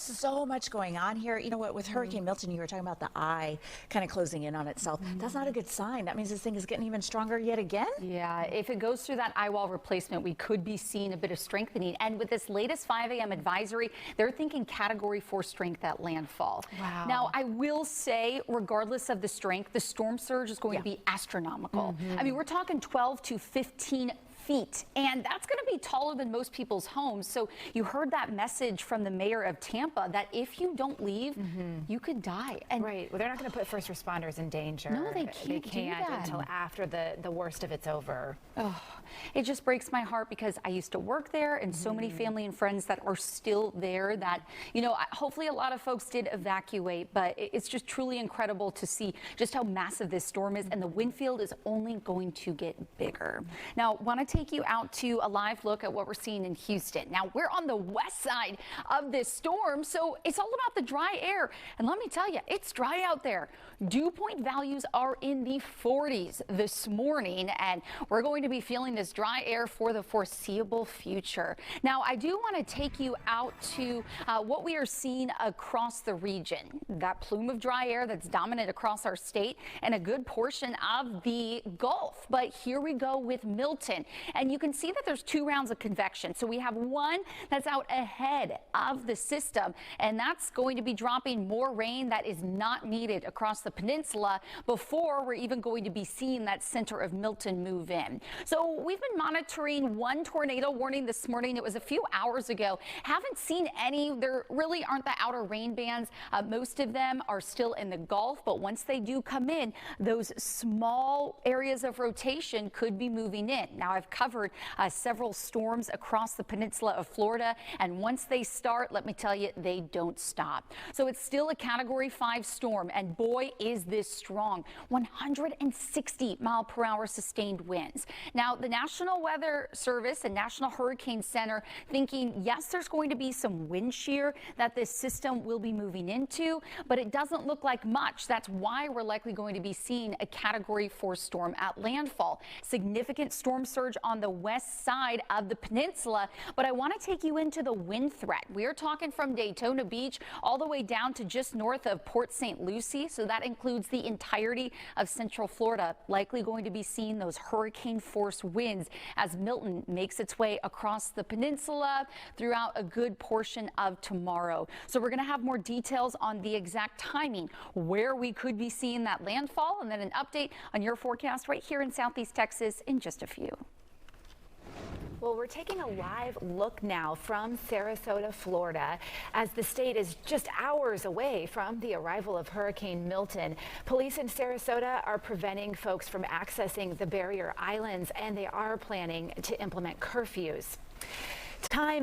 So much going on here. You know what, with Hurricane Milton, you were talking about the eye kind of closing in on itself. That's not a good sign. That means this thing is getting even stronger yet again. Yeah, if it goes through that eye wall replacement, we could be seeing a bit of strengthening. And with this latest 5 a.m. advisory, they're thinking Category 4 strength at landfall. Wow. Now, I will say, regardless of the strength, the storm surge is going to be astronomical. I mean, we're talking 12 to 15 feet, and that's going to be taller than most people's homes. So you heard that message from the mayor of Tampa that if you don't leave, you could die. And right. Well, they're not going to put first responders in danger. No, they can't do that until after the worst of it's over. Oh, it just breaks my heart because I used to work there, and so many family and friends that are still there that, you know, hopefully a lot of folks did evacuate, but it's just truly incredible to see just how massive this storm is, and the wind field is only going to get bigger. Now, want to take you out to a live look at what we're seeing in Houston. Now, we're on the west side of this storm, so it's all about the dry air. And let me tell you, it's dry out there. Dew point values are in the 40s this morning, and we're going to be feeling this dry air for the foreseeable future. Now, I do want to take you out to what we are seeing across the region. That plume of dry air that's dominant across our state and a good portion of the Gulf. But here we go with Milton. And you can see that there's 2 rounds of convection. So we have one that's out ahead of the system, and that's going to be dropping more rain that is not needed across the peninsula before we're even going to be seeing that center of Milton move in. So we've been monitoring one tornado warning this morning. It was a few hours ago. Haven't seen any. There really aren't the outer rain bands. Most of them are still in the Gulf, but once they do come in, those small areas of rotation could be moving in. Now, I've covered several storms across the peninsula of Florida, and once they start, let me tell you, they don't stop. So it's still a Category 5 storm, and boy, is this strong. 160-mile-per-hour sustained winds. Now, the National Weather Service and National Hurricane Center thinking, yes, there's going to be some wind shear that this system will be moving into, but it doesn't look like much. That's why we're likely going to be seeing a Category 4 storm at landfall. Significant storm surge on the west side of the peninsula, but I want to take you into the wind threat. We are talking from Daytona Beach all the way down to just north of Port St. Lucie, so that includes the entirety of Central Florida. Likely going to be seeing those hurricane force winds as Milton makes its way across the peninsula throughout a good portion of tomorrow. So we're going to have more details on the exact timing, where we could be seeing that landfall, and then an update on your forecast right here in Southeast Texas in just a few. Well, we're taking a live look now from Sarasota, Florida, as the state is just hours away from the arrival of Hurricane Milton. Police in Sarasota are preventing folks from accessing the barrier islands, and they are planning to implement curfews. Time